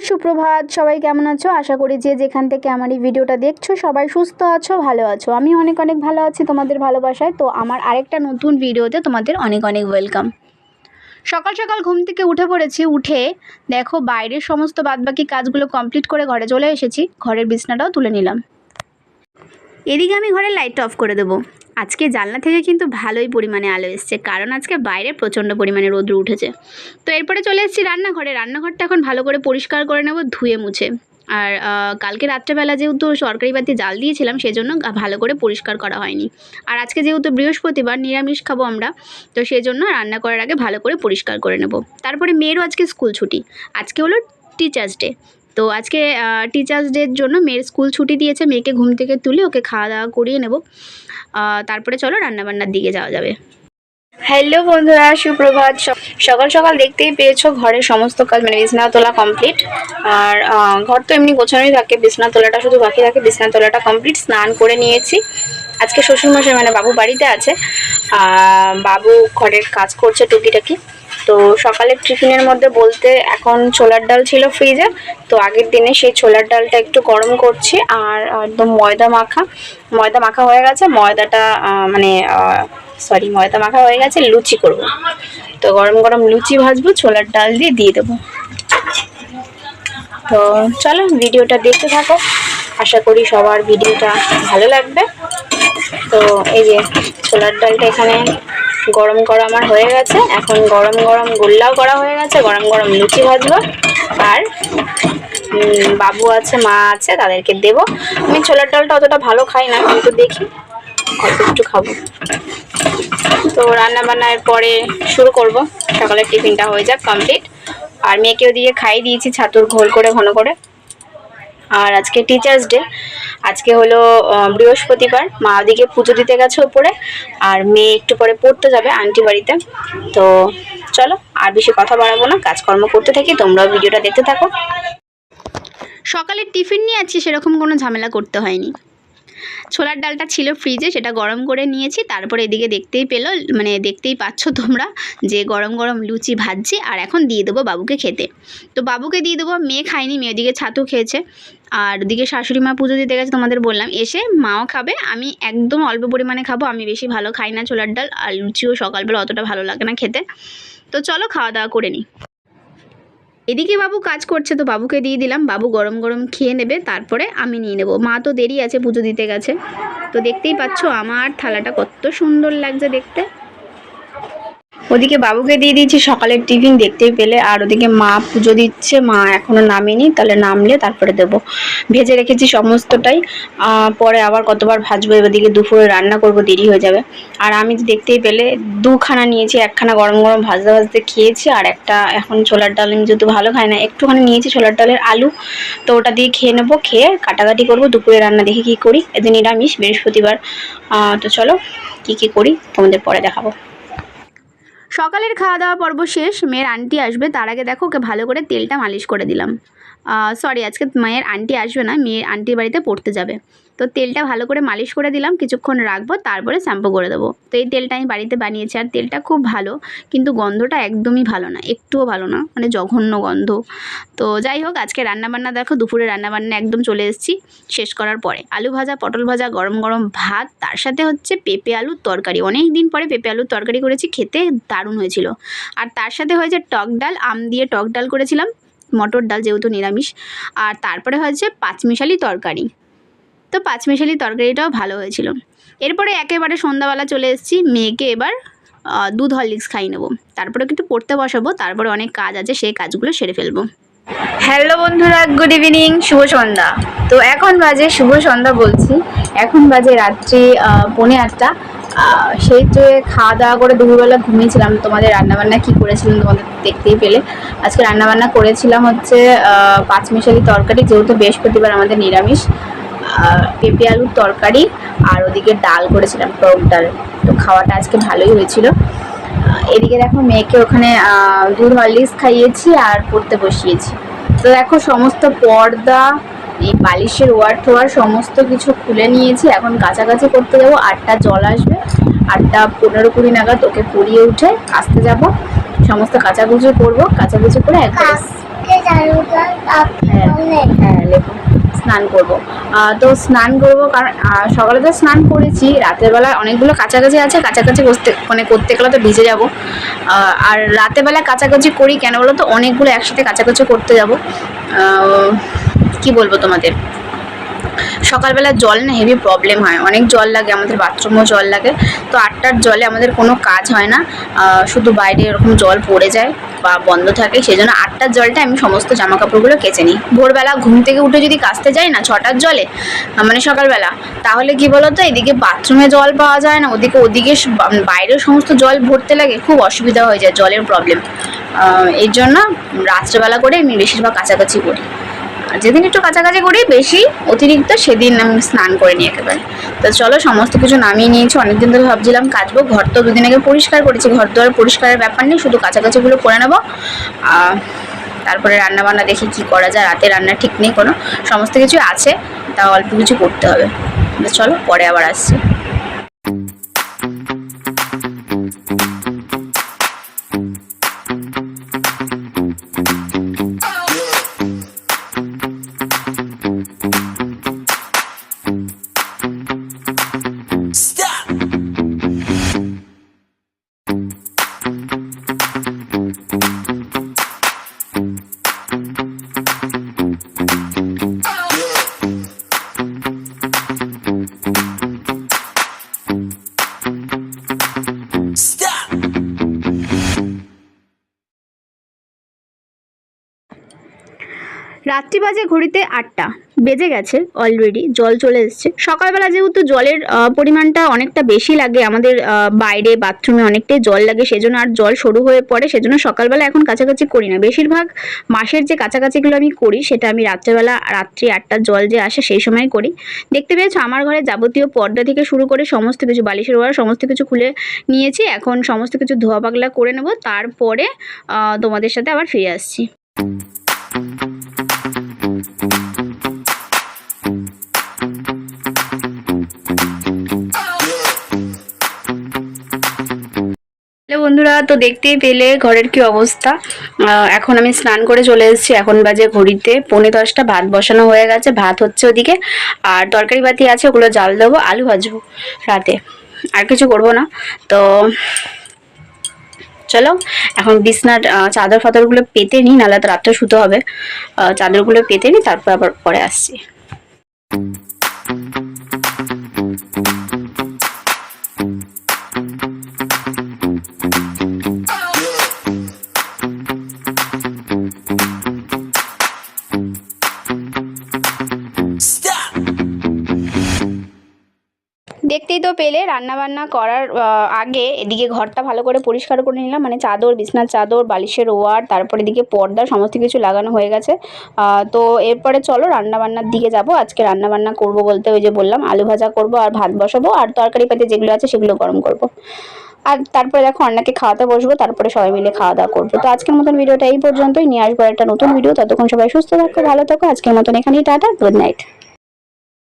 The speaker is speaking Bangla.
সুপ্রভাত। সবাই কেমন আছো? আশা করি যে যেখান থেকে আমার এই ভিডিওটা দেখছো সবাই সুস্থ আছো, ভালো আছো। আমি অনেক অনেক ভালো আছি তোমাদের ভালোবাসায়। তো আমার আরেকটা নতুন ভিডিওতে তোমাদের অনেক অনেক ওয়েলকাম। সকাল সকাল ঘুম থেকে উঠে পড়েছি। উঠে দেখো বাইরের সমস্ত বাদবাকি কাজগুলো কমপ্লিট করে ঘরে চলে এসেছি। ঘরের বিছনাটাও তুলে নিলাম। এদিকে আমি ঘরের লাইটটা অফ করে দেবো। আজকে জানলা থেকে কিন্তু ভালোই পরিমাণে আলো এসছে, কারণ আজকে বাইরে প্রচণ্ড পরিমাণে রোদ্র উঠেছে। তো এরপরে চলে এসেছি রান্নাঘরে। রান্নাঘরটা এখন ভালো করে পরিষ্কার করে নেব, ধুয়ে মুছে। আর কালকে রাত্রেবেলা যেহেতু সরকারি বাতি জাল দিয়েছিলাম, সেজন্য ভালো করে পরিষ্কার করা হয়নি। আর আজকে যেহেতু বৃহস্পতিবার, নিরামিষ খাবো আমরা, তো সেজন্য রান্না করার আগে ভালো করে পরিষ্কার করে নেব। তারপরে মেয়েরও আজকে স্কুল ছুটি। আজকে হলো টিচার্স ডে। তো আজকে টিচার্স ডের জন্য মেয়ের স্কুল ছুটি দিয়েছে। মেয়েকে ঘুম থেকে তুলে ওকে খাওয়া দাওয়া করিয়ে নেব। তারপরে চলো রান্নাবান্নার দিকে যাওয়া যাবে। হ্যালো বন্ধুরা, সুপ্রভাত। সকাল সকাল দেখতেই পেয়েছো ঘরের সমস্ত কাজ মানে বিছনা তোলা কমপ্লিট। আর ঘর তো এমনি গোছানোই থাকে, বিছনা তোলাটা শুধু বাকি থাকে। বিছনা তোলাটা কমপ্লিট, স্নান করে নিয়েছি। আজকে শ্বশুরমশাই মানে বাবু বাড়িতে আছে। বাবু ঘরের কাজ করছে টুকিটাকি। তো সকালের টিফিনের মধ্যে বলতে এখন ছোলার ডাল ছিল ফ্রিজে। তো আগের দিনে সেই ছোলার ডালটা একটু গরম করছি, আর একদম ময়দা মাখা হয়ে গেছে। ময়দা মাখা হয়ে গেছে, লুচি করব। তো গরম গরম লুচি ভাজবো, ছোলার ডাল দিয়ে দেবো। তো চলো ভিডিওটা দেখতে থাকো, আশা করি সবার ভিডিওটা ভালো লাগবে। তো এই যে ছোলার ডালটা এখানে গরম করা আমার হয়ে গেছে। এখন গরম গরম গোল্লাও করা হয়ে গেছে, গরম গরম লুচি ভাজবো। আর বাবু আছে, মা আছে, তাদেরকে দেবো। আমি ছোলার ডালটা অতটা ভালো খাই না, কিন্তু দেখি অল্প একটু খাবো। তো রান্না বান্নার পরে শুরু করব। সকালের টিফিনটা হয়ে যাক কমপ্লিট। আর মেয়েকেও দিয়ে খাইয়ে দিয়েছি ছাতুর ঘোল করে ঘন করে। আর আজকে টিচার্স ডে। আজকে হলো বৃহস্পতিবার। মা ওদিকে পুজো দিতে গেছে ওপরে, আর মেয়ে একটু পরে পড়তে যাবে আন্টি বাড়িতে। তো চলো আর বেশি কথা বাড়াবো না, কাজকর্ম করতে থাকি, তোমরাও ভিডিওটা দেখতে থাকো। সকালের টিফিন নিয়ে আজকে সেরকম কোনো ঝামেলা করতে হয়নি। ছোলার ডালটা ছিল ফ্রিজে, সেটা গরম করে নিয়েছি। তারপরে এদিকে দেখতেই পাচ্ছ তোমরা যে গরম গরম লুচি ভাজছি। আর এখন দিয়ে দেবো বাবুকে খেতে। তো বাবুকে দিয়ে দেবো, মেয়ে খায়নি, মেয়ে ওদিকে ছাতু খেয়েছে। আর ওদিকে শাশুড়ি মা পুজো দিতে গেছে, তোমাদের বললাম। এসে মাও খাবে, আমি একদম অল্প পরিমাণে খাবো। আমি বেশি ভালো খাই না ছোলার ডাল, আর লুচিও সকালবেলা অতটা ভালো লাগে না খেতে। তো চলো খাওয়া দাওয়া করে নিই। এদিকে বাবু কাজ করছে, তো বাবুকে দিয়ে দিলাম। বাবু গরম গরম খেয়ে নেবে, তারপরে আমি নিয়ে নেব। মা তো দেরি আছে, পুজো দিতে গেছে। তো দেখতেই পাচ্ছ আমার থালাটা কত সুন্দর লাগছে দেখতে। ওদিকে বাবুকে দিয়ে দিয়েছি সকালের টিফিন, দেখতেই পেলে। আর ওদিকে মা পুজো দিচ্ছে, মা এখনো নামেনি, তাহলে নামলে তারপরে দেবো। ভেজে রেখেছি সমস্তটাই, পরে আবার কতবার ভাজবো। এদিকে দুপুরে রান্না করব, দেরি হয়ে যাবে। আর আমি দেখতেই পেলে দুখানা নিয়েছি, একখানা গরম গরম ভাজতে ভাজতে খেয়েছি, আর একটা এখন ছোলার ডাল। আমি যেহেতু ভালো খাই না, একটুখানি নিয়েছি ছোলার ডালের আলু। তো ওটা দিয়ে খেয়ে নেবো, খেয়ে কাটাকাটি করবো। দুপুরে রান্না দেখি কী করি, এদিন নিরামিষ বৃহস্পতিবার। তো চলো কী করি তোমাদের পরে দেখাবো। সকালের খাওয়া দাওয়া পর্ব শেষ। মেয়ের আন্টি আসবে, তার আগে দেখো ওকে ভালো করে তেলটা মালিশ করে দিলাম। আজকে মায়ের আন্টি আসবে না, মেয়ের আন্টির বাড়িতে পড়তে যাবে। তো তেলটা ভালো করে মালিশ করে দিলাম, কিছুক্ষণ রাখবো, তারপরে শ্যাম্পু করে দেবো। তো এই তেলটা আমি বাড়িতে বানিয়েছি, আর তেলটা খুব ভালো, কিন্তু গন্ধটা একদমই ভালো না, একটুও ভালো না, মানে জঘন্য গন্ধ। তো যাই হোক, আজকে রান্নাবান্না দেখো, দুপুরে রান্নাবান্না একদম চলে এসেছি শেষ করার পরে। আলু ভাজা, পটল ভাজা, গরম গরম ভাত, তার সাথে হচ্ছে পেঁপে আলুর তরকারি। অনেক দিন পরে পেঁপে আলুর তরকারি করেছি, খেতে দারুণ হয়েছিল। আর তার সাথে হয়েছে টক ডাল, আম দিয়ে টক ডাল করেছিলাম, মটর ডাল যেহেতু নিরামিষ। আর তারপরে হয়েছে পাঁচমিশালি তরকারি। তো পাঁচমিশালি তরকারিটাও ভালো হয়েছিল। এরপরে একেবারে সন্ধ্যাবেলা চলে এসেছি। মেয়েকে এবার দুধ হরলিক্স খাইয়ে নেবো, তারপরে কিন্তু পড়তে বসাবো। তারপরে অনেক কাজ আছে, সেই কাজগুলো সেরে ফেলবো। হ্যালো বন্ধুরা, গুড ইভিনিং, শুভ সন্ধ্যা। তো এখন বাজে শুভ সন্ধ্যা বলছি, এখন বাজে রাত্রি 8:45। সেই তো খাওয়া দাওয়া করে দুপুরবেলা ঘুমিয়েছিলাম। তোমাদের রান্নাবান্না কী করেছিলাম তোমাদের দেখতেই পেলে। আজকে রান্নাবান্না করেছিলাম হচ্ছে পাঁচমিশালি তরকারি, যেহেতু বৃহস্পতিবার আমাদের নিরামিষ। পেঁপে আলুর তরকারি, আর ওদিকে ডাল করেছিলাম, টক ডাল। তো খাওয়াটা আজকে ভালোই হয়েছিল। এদিকে দেখো মেয়েকে ওখানে দুধ হরলিক্স খাইয়েছি আর পড়তে বসিয়েছি। তো দেখো সমস্ত পর্দা, এই বালিশের ওয়ার সমস্ত কিছু খুলে নিয়েছি। এখন কাছাকাছি করতে যাবো, 8টা জল আসবে, 8:15-20 নাগাদ ওকে পরিয়ে উঠে আসতে যাব। সমস্ত কাচাকুচি করবো, কাচাকুচি করে একবার হ্যাঁ লেবু স্নান করব। তো স্নান করব কারণ সকালে তো স্নান করেছি, রাতের বেলা অনেকগুলো কাছাকাছি আছে, কাছাকাছি করতে গেলে তো ভিজে যাব। আর রাতের বেলা কাছাকাছি করি কেন বলো তো, অনেকগুলো একসাথে কাছাকাছি করতে যাব। কি বলবো তোমাদের, সকালবেলা জল না হেভি প্রবলেম হয়, অনেক জল লাগে, আমাদের বাথরুমও জল লাগে। তো 8টার জলে আমাদের কোনো কাজ হয় না, শুধু বাইরে এরকম জল পড়ে যায় বা বন্ধ থাকে, সেই জন্য 8টার জলটা আমি সমস্ত জামা কাপড়গুলো কেচে নিই। ভোরবেলা ঘুম থেকে উঠে যদি কাচতে যাই না 6টার জলে, মানে সকালবেলা, তাহলে কি বলো তো, এদিকে বাথরুমে জল পাওয়া যায় না, ওদিকে বাইরের সমস্ত জল ভরতে লাগে, খুব অসুবিধা হয়ে যায়, জলের প্রবলেম। এই জন্য রাত্রেবেলা করে আমি বেশিরভাগ কাছাকাছি করি। আর যেদিন একটু কাছাকাছি করি বেশি অতিরিক্ত, সেদিন আমি স্নান করে নিই একেবারে। তো চলো, সমস্ত কিছু নামিয়ে নিয়েছি, অনেকদিন ধরে ভাবছিলাম কাচবো, ঘর তো দুদিন আগে পরিষ্কার করেছি, ঘর তো আর পরিষ্কারের ব্যাপার নেই, শুধু কাছাকাছিগুলো করে নেবো। তারপরে রান্নাবান্না দেখি কি করা যায়, রাতে রান্না ঠিক নেই কোনো, সমস্ত কিছু আছে, তা অল্প কিছু করতে হবে। তো চলো, পরে আবার আসছি। রাত্রি বাজে ঘড়িতে 8টা বেজে গেছে, অলরেডি জল চলে এসছে। সকালবেলা যেহেতু জলের পরিমাণটা অনেকটা বেশি লাগে, আমাদের বাইরে বাথরুমে অনেকটাই জল লাগে, সেজন্য আর জল শুরু হয়ে পড়ে, সেজন্য সকালবেলা এখন কাছাকাছি করি না। বেশিরভাগ মাসের যে কাছাকাছিগুলো আমি করি সেটা আমি রাত্রি 8টার জল যে আসে সেই সময় করি। দেখতে পেয়েছো আমার ঘরে যাবতীয় পর্দা থেকে শুরু করে সমস্ত কিছু, বালিশের ওয়ার সমস্ত কিছু খুলে নিয়েছি, এখন সমস্ত কিছু ধোয়া পাগলা করে নেব, তারপরে তোমাদের সাথে আবার ফিরে আসছি। বন্ধুরা, তো দেখতেই পেলে ঘরের কি অবস্থা। এখন আমি স্নান করে চলে এসেছি, এখন বাজে ঘড়িতে 9:45, ভাত বসানো হয়ে গেছে, ভাত হচ্ছে ওদিকে, আর তরকারি বাতি আছে, ওগুলো জাল দেবো, আলু ভাজবো রাতে, আর কিছু করবো না। তো চলো এখন বিছনার চাদর ফাদরগুলো পেতে নিই, নাহলে তো রাত্রে শুতে হবে। চাদরগুলো পেতে নিই, তারপর আবার পরে আসছি। দেখতেই তো পেলে, রান্নাবান্না করার আগে এদিকে ঘরটা ভালো করে পরিষ্কার করে নিলাম, মানে চাদর, বিছনার চাদর, বালিশের ওয়ার, তারপরে এদিকে পর্দা সমস্ত কিছু লাগানো হয়ে গেছে। তো এরপরে চলো রান্নাবান্নার দিকে যাব। আজকে রান্নাবান্না করব বলতে ওই যে বললাম, আলু ভাজা করব আর ভাত বসাবো, আর তরকারি পাতি যেগুলো আছে সেগুলো গরম করব, আর তারপরে দেখো অন্যকে খাওয়াতে বসবো, তারপরে সবাই মিলে খাওয়া দাওয়া করবো। তো আজকের মতন ভিডিওটা এই পর্যন্তই, নিয়ে আসবো একটা নতুন ভিডিও। ততক্ষণ সবাই সুস্থ থাকো, ভালো থাকো, আজকের মতন এখানেই টাটা, গুড নাইট।